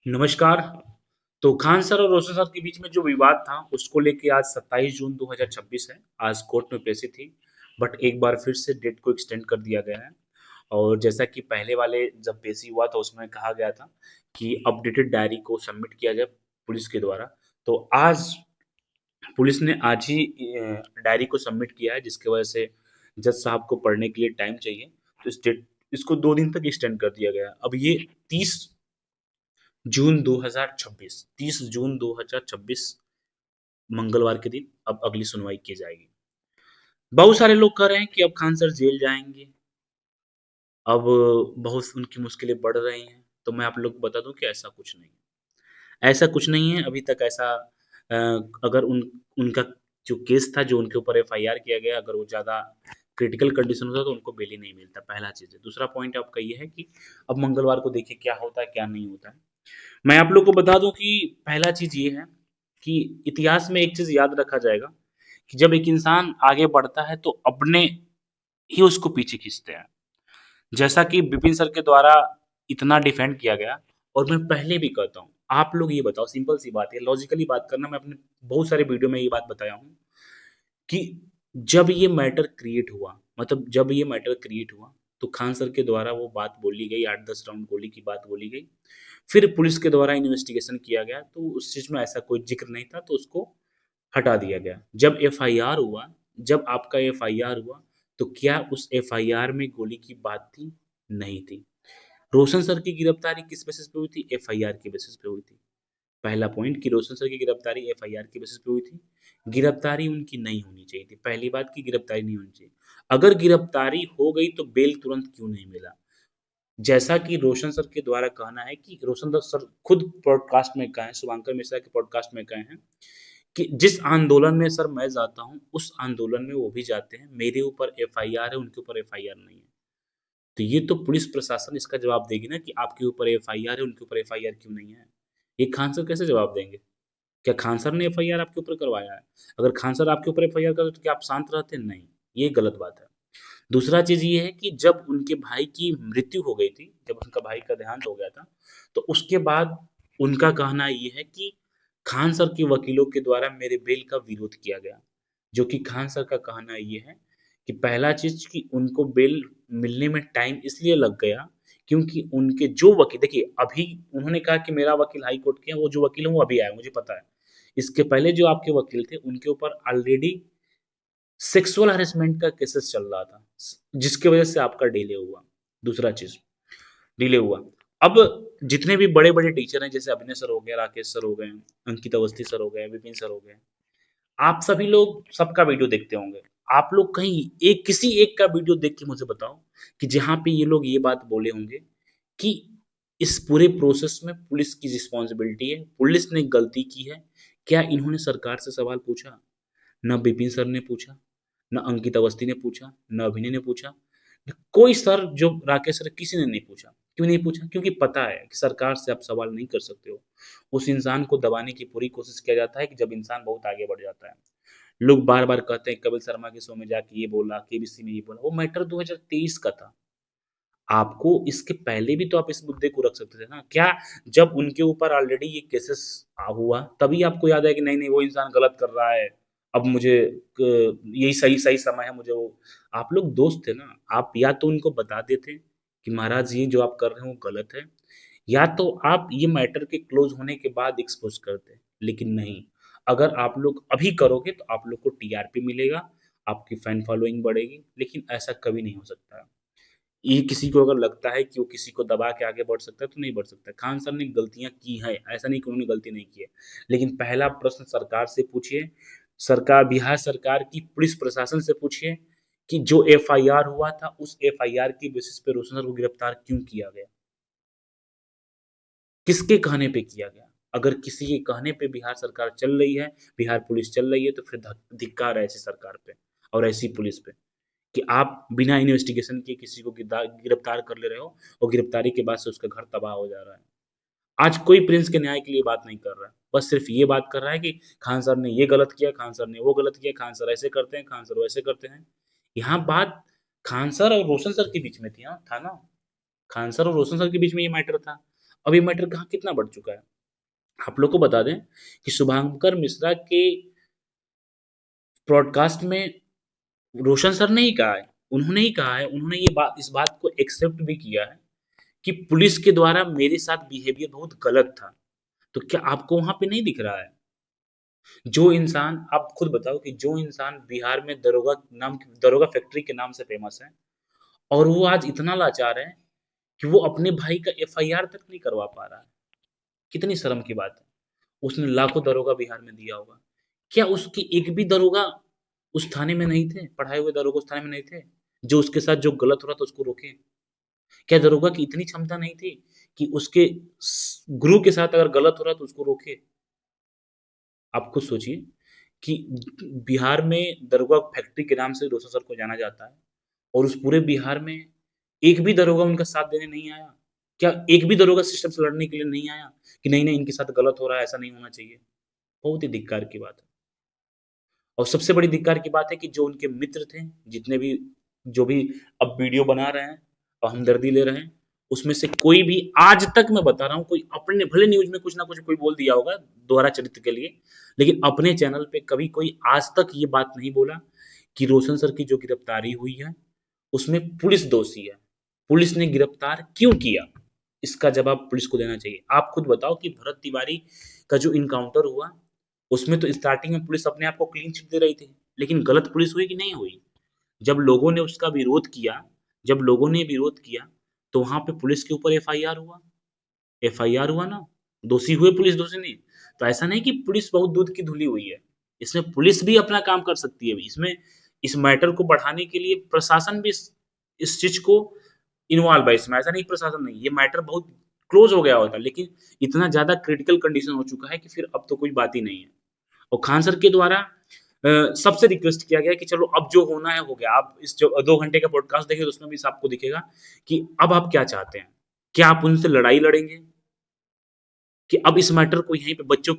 नमस्कार। तो खान सर और रोशन सर के बीच में जो विवाद था उसको लेके आज 27 जून 2026 है। आज कोर्ट में पेशी थी, बट एक बार फिर से डेट को एक्सटेंड कर दिया गया है। और जैसा कि पहले वाले जब पेशी हुआ था उसमें कहा गया था कि अपडेटेड डायरी को सबमिट किया जाए पुलिस के द्वारा। तो आज पुलिस ने आज ही डायरी को सबमिट किया है, जिसकी वजह से जज साहब को पढ़ने के लिए टाइम चाहिए। तो इस डेट इसको 2 दिन तक एक्सटेंड कर दिया गया है। अब ये 30 जून 2026 मंगलवार के दिन अब अगली सुनवाई की जाएगी। बहुत सारे लोग कह रहे हैं कि अब खान सर जेल जाएंगे, अब बहुत उनकी मुश्किलें बढ़ रही हैं। तो मैं आप लोग को बता दूं कि ऐसा कुछ नहीं है। ऐसा कुछ नहीं है अभी तक ऐसा। अगर उनका जो केस था, जो उनके ऊपर एफआईआर किया गया, अगर वो ज़्यादा क्रिटिकल कंडीशन होता तो उनको बेल ही नहीं मिलता। पहला चीज़ है। दूसरा पॉइंट आपका ये है कि अब मंगलवार को देखिए क्या होता है क्या नहीं होता है। मैं आप लोग को बता दूं कि पहला चीज ये है कि इतिहास में एक चीज याद रखा जाएगा कि जब एक इंसान आगे बढ़ता है तो अपने ही उसको पीछे खींचते हैं। जैसा कि विपिन सर के द्वारा इतना डिफेंड किया गया, और मैं पहले भी कहता हूँ। आप लोग ये बताओ, सिंपल सी बात है, लॉजिकली बात करना। मैं अपने बहुत सारे वीडियो में ये बात बताया हूँ कि जब ये मैटर क्रिएट हुआ, मतलब जब ये मैटर क्रिएट हुआ, तो खान सर के द्वारा वो बात बोली गई, 8-10 राउंड गोली की बात बोली गई। फिर पुलिस के द्वारा इन्वेस्टिगेशन किया गया तो उस चीज में ऐसा कोई जिक्र नहीं था, तो उसको हटा दिया गया। जब एफआईआर हुआ, जब आपका एफआईआर हुआ, तो क्या उस एफआईआर में गोली की बात थी? नहीं थी। रोशन सर की गिरफ्तारी किस बेसिस पे हुई थी? एफआईआर के बेसिस पे हुई थी। पहला पॉइंट कि रोशन सर की गिरफ्तारी एफआईआर के बेसिस पे हुई थी। गिरफ्तारी उनकी नहीं होनी चाहिए थी। पहली बात की गिरफ्तारी नहीं होनी चाहिए। अगर गिरफ्तारी हो गई तो बेल तुरंत क्यों नहीं मिला? जैसा कि रोशन सर के द्वारा कहना है कि रोशन सर खुद पॉडकास्ट में कहे, शुभंकर मिश्रा के पॉडकास्ट में कहे हैं कि जिस आंदोलन में सर मैं जाता हूँ उस आंदोलन में वो भी जाते हैं, मेरे ऊपर एफआईआर है, उनके ऊपर एफआईआर नहीं है। तो ये तो पुलिस प्रशासन इसका जवाब देगी ना कि आपके ऊपर एफआईआर है, उनके ऊपर एफआईआर क्यों नहीं है। ये खान सर कैसे जवाब देंगे? क्या खान सर ने एफआईआर आपके ऊपर करवाया है? अगर खान सर आपके ऊपर एफआईआर करते तो क्या आप शांत रहते? नहीं। ये गलत बात है। दूसरा चीज ये है कि जब उनके भाई की मृत्यु हो गई थी, जब उनका भाई का देहांत हो गया था, तो उसके बाद उनका कहना ये है कि खान सर के वकीलों के द्वारा मेरे बेल का विरोध किया गया। जो कि खान सर का कहना ये है कि पहला चीज कि उनको बेल मिलने में टाइम इसलिए लग गया क्योंकि उनके जो वकील, देखिए अभी उन्होंने कहा कि मेरा वकील हाई कोर्ट के हैं, वो जो वकील है वो अभी आया, मुझे पता है। इसके पहले जो आपके वकील थे उनके ऊपर ऑलरेडी सेक्सुअल हरेसमेंट का केसेस चल रहा था, जिसकी वजह से आपका डिले हुआ। दूसरा चीज डिले हुआ। अब जितने भी बड़े बड़े टीचर हैं, जैसे अभिनय सर हो गए, राकेश सर हो गए, अंकित अवस्थी सर हो गए, विपिन सर हो गए, आप सभी लोग सबका वीडियो देखते होंगे। आप लोग कहीं एक किसी एक का वीडियो देख के मुझे बताओ कि जहां पे ये लोग ये बात बोले होंगे कि इस पूरे प्रोसेस में पुलिस की रिस्पॉन्सिबिलिटी है, पुलिस ने गलती की है। क्या इन्होंने सरकार से सवाल पूछा? न बिपिन सर ने पूछा, न अंकित अवस्थी ने पूछा, न अभिनय ने पूछा, कोई सर, जो राकेश सर, किसी ने नहीं पूछा। क्यों नहीं पूछा? क्योंकि पता है कि सरकार से आप सवाल नहीं कर सकते हो। उस इंसान को दबाने की पूरी कोशिश किया जाता है कि जब इंसान बहुत आगे बढ़ जाता है। लोग बार बार कहते हैं कपिल शर्मा के शो में जाके ये बोला, केबीसी में ये बोला, वो मैटर 2023 का था। आपको इसके पहले भी तो आप इस मुद्दे को रख सकते थे ना। क्या जब उनके ऊपर ऑलरेडी ये केसेस हुआ तभी आपको याद है कि नहीं नहीं वो इंसान गलत कर रहा है, अब मुझे यही सही सही समय है मुझे वो। आप लोग दोस्त थे ना, आप या तो उनको बता देते कि महाराज ये जो आप कर रहे हैं वो गलत है, या तो आप ये मैटर के क्लोज होने के बाद एक्सपोज करते। लेकिन नहीं, अगर आप लोग अभी करोगे तो आप लोग को टीआरपी मिलेगा, आपकी फैन फॉलोइंग बढ़ेगी, लेकिन ऐसा कभी नहीं हो सकता। ये किसी को अगर लगता है कि वो किसी को दबा के आगे बढ़ सकता है तो नहीं बढ़ सकता। खान सर ने गलतियां की हैं, ऐसा नहीं कि उन्होंने गलती नहीं की है। लेकिन पहला प्रश्न सरकार से पूछिए, सरकार, बिहार सरकार की पुलिस प्रशासन से पूछिए कि जो एफआईआर हुआ था उस एफआईआर की बेसिस पे रोशन सर को गिरफ्तार क्यों किया गया, किसके कहने पे किया गया? अगर किसी के कहने पे बिहार सरकार चल रही है, बिहार पुलिस चल रही है, तो फिर धिक्कार है ऐसी सरकार पे और ऐसी पुलिस पे कि आप बिना इन्वेस्टिगेशन के किसी को गिरफ्तार कर ले रहे हो और गिरफ्तारी के बाद से उसका घर तबाह हो जा रहा है। आज कोई प्रिंस के न्याय के लिए बात नहीं कर रहा है, बस सिर्फ ये बात कर रहा है कि खान सर ने ये गलत किया, खान सर ने वो गलत किया, खान सर ऐसे करते हैं, खान सर वैसे करते हैं। यहाँ बात खान सर और रोशन सर के बीच में थी, हाँ था ना। खान सर और रोशन सर के बीच में ये मैटर था। अब ये मैटर कहाँ कितना बढ़ चुका है। आप लोग को बता दें कि शुभंकर मिश्रा के ब्रॉडकास्ट में रोशन सर ने ही कहा है, उन्होंने ही कहा है, उन्होंने ये बात, इस बात को एक्सेप्ट भी किया है कि पुलिस के द्वारा मेरे साथ बिहेवियर बहुत गलत था। तो क्या आपको वहां पे नहीं दिख रहा है? जो इंसान, आप खुद बताओ कि जो इंसान बिहार में दरोगा फैक्ट्री के नाम से फेमस है, और वो आज इतना लाचार है कि वो अपने भाई का एफआईआर तक नहीं करवा पा रहा है। कितनी शर्म की बात है। उसने लाखों दरोगा बिहार में दिया होगा, क्या उसकी एक भी दरोगा उस थाने में नहीं थे, पढ़ाए हुए दरोगा उस थाने में नहीं थे जो उसके साथ जो गलत हो रहा था उसको रोके? क्या दरोगा की इतनी क्षमता नहीं थी कि उसके गुरु के साथ अगर गलत हो रहा तो उसको रोके? आप खुद सोचिए कि बिहार में दरोगा फैक्ट्री के नाम से रोशन सर को जाना जाता है, और उस पूरे बिहार में एक भी दरोगा उनका साथ देने नहीं आया। क्या एक भी दरोगा सिस्टम से लड़ने के लिए नहीं आया कि नहीं नहीं इनके साथ गलत हो रहा है, ऐसा नहीं होना चाहिए? बहुत ही धिक्कार की बात है। और सबसे बड़ी धिक्कार की बात है कि जो उनके मित्र थे, जितने भी, जो भी अब वीडियो बना रहे हैं और हमदर्दी ले रहे हैं, उसमें से कोई भी आज तक, मैं बता रहा हूँ, कोई अपने भले न्यूज में कुछ ना कुछ कोई बोल दिया होगा दोहरा चरित्र के लिए, लेकिन अपने चैनल पे कभी कोई आज तक ये बात नहीं बोला कि रोशन सर की जो गिरफ्तारी हुई है उसमें पुलिस दोषी है, पुलिस ने गिरफ्तार क्यों किया, इसका जवाब पुलिस को देना चाहिए। आप खुद बताओ कि भरत तिवारी का जो इनकाउंटर हुआ, उसमें तो स्टार्टिंग में पुलिस अपने आप को क्लीन चिट दे रही थी, लेकिन गलत पुलिस हुई कि नहीं हुई? जब लोगों ने उसका विरोध किया, जब लोगों ने विरोध किया, तो वहां पे पुलिस के ऊपर एफआईआर हुआ, एफआईआर हुआ ना, दोषी हुए पुलिस, दोषी नहीं। तो ऐसा नहीं कि पुलिस बहुत दूध की धुली हुई है, इसमें पुलिस भी अपना काम कर सकती है। इसमें इस मैटर को बढ़ाने के लिए प्रशासन भी इस चीज को इन्वॉल्व है इसमें, ऐसा नहीं प्रशासन नहीं, ये मैटर बहुत क्लोज हो गया होता, लेकिन इतना ज्यादा क्रिटिकल कंडीशन हो चुका है कि फिर अब तो कोई बात ही नहीं है। और खान सर के द्वारा सबसे रिक्वेस्ट किया गया कि चलो अब जो होना है हो गया। आप इस जो 2 घंटे का पॉडकास्ट देखेंगे तो उसमें भी आपको दिखेगा कि अब आप क्या चाहते हैं। क्या आप उनसे लड़ाई लड़ेंगे कि अब इस मैटर को यहीं पे बच्चों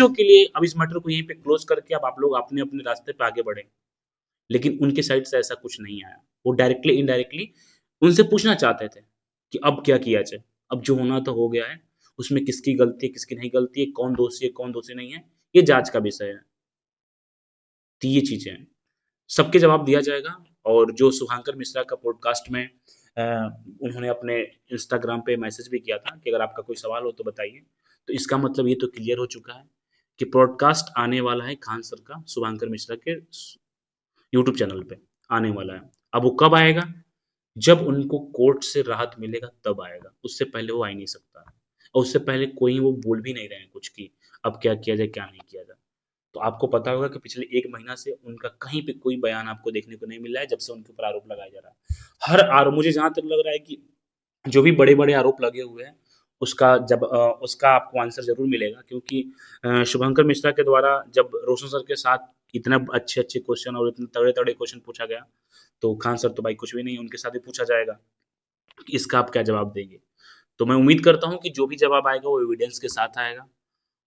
के लिए अब इस मैटर को यहीं पे क्लोज करके अब आप लोग अपने अपने रास्ते पे आगे बढ़े? लेकिन उनके साइड से ऐसा कुछ नहीं आया। वो डायरेक्टली इनडायरेक्टली उनसे पूछना चाहते थे कि अब क्या किया जाए, अब जो होना तो हो गया है, उसमें किसकी गलती है किसकी नहीं गलती है, कौन दोषी है कौन दोषी नहीं है, ये जांच का विषय है। तो ये चीजें हैं, सबके जवाब दिया जाएगा। और जो शुभांकर मिश्रा का पॉडकास्ट में उन्होंने अपने इंस्टाग्राम पे मैसेज भी किया था कि अगर आपका कोई सवाल हो तो बताइए, तो इसका मतलब ये तो क्लियर हो चुका है कि पॉडकास्ट आने वाला है खान सर का शुभांकर मिश्रा के यूट्यूब चैनल पे आने वाला है। अब वो कब आएगा? जब उनको कोर्ट से राहत मिलेगा तब आएगा, उससे पहले वो आ ही नहीं सकता। और उससे पहले कोई वो बोल भी नहीं रहे हैं कुछ की अब क्या किया जाए क्या नहीं किया जाए। तो आपको पता होगा कि पिछले 1 महीना से उनका कहीं पे कोई बयान आपको देखने को नहीं मिल रहा है, जब से उनके ऊपर आरोप लगाया जा रहा है। हर आरोप, मुझे जहां तक लग रहा है कि जो भी बड़े बड़े आरोप लगे हुए हैं उसका आपको आंसर जरूर मिलेगा, क्योंकि शुभंकर मिश्रा के द्वारा जब रोशन सर के साथ इतने अच्छे अच्छे क्वेश्चन और इतने तगड़े तगड़े क्वेश्चन पूछा गया, तो खान सर तो भाई कुछ भी नहीं, उनके साथ भी पूछा जाएगा कि इसका आप क्या जवाब देंगे। तो मैं उम्मीद करता हूँ कि जो भी जवाब आएगा वो एविडेंस के साथ आएगा,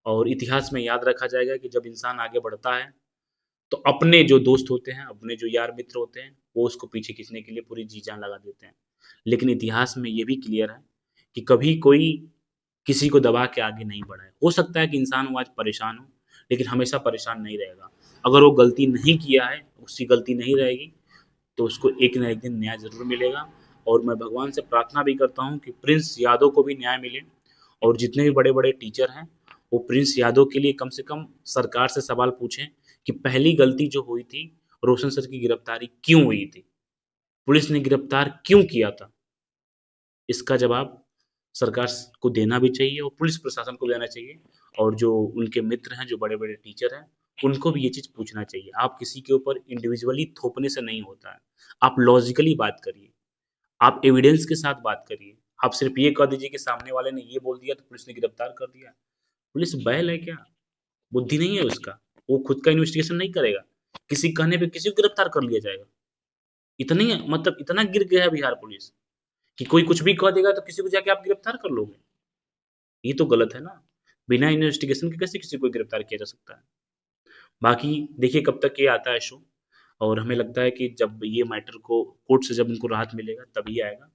और इतिहास में याद रखा जाएगा कि जब इंसान आगे बढ़ता है तो अपने जो दोस्त होते हैं, अपने जो यार मित्र होते हैं, वो उसको पीछे खींचने के लिए पूरी जी जान लगा देते हैं। लेकिन इतिहास में ये भी क्लियर है कि कभी कोई किसी को दबा के आगे नहीं बढ़ा है। हो सकता है कि इंसान वो आज परेशान हो, लेकिन हमेशा परेशान नहीं रहेगा। अगर वो गलती नहीं किया है, उसकी गलती नहीं रहेगी, तो उसको एक ना एक दिन न्याय ज़रूर मिलेगा। और मैं भगवान से प्रार्थना भी करता हूँ कि प्रिंस यादव को भी न्याय मिले, और जितने भी बड़े-बड़े टीचर हैं, वो प्रिंस यादव के लिए कम से कम सरकार से सवाल पूछें कि पहली गलती जो हुई थी, रोशन सर की गिरफ्तारी क्यों हुई थी? पुलिस ने गिरफ्तार क्यों किया था? इसका जवाब सरकार को देना भी चाहिए और पुलिस प्रशासन को देना चाहिए। और जो उनके मित्र हैं, जो बड़े-बड़े टीचर हैं, उनको भी ये चीज़ पूछना चाहिए। आप किसी के ऊपर इंडिविजुअली थोपने से नहीं होता है। आप लॉजिकली बात करिए, आप एविडेंस के साथ बात करिए। आप सिर्फ ये कह दीजिए कि सामने वाले ने ये बोल दिया तो पुलिस ने गिरफ्तार कर दिया। पुलिस बैल है क्या? बुद्धि नहीं है उसका? वो खुद का इन्वेस्टिगेशन नहीं करेगा? किसी कहने पे किसी को गिरफ्तार कर लिया जाएगा? इतनी मतलब इतना गिर गया है बिहार पुलिस कि कोई कुछ भी कह देगा तो किसी को जाके आप गिरफ्तार कर लोगे? ये तो गलत है ना। बिना इन्वेस्टिगेशन के कैसे किसी को गिरफ्तार किया जा सकता है? बाकी देखिए कब तक ये आता है शो, और हमें लगता है कि जब ये मैटर को कोर्ट से जब उनको राहत मिलेगा तभी आएगा।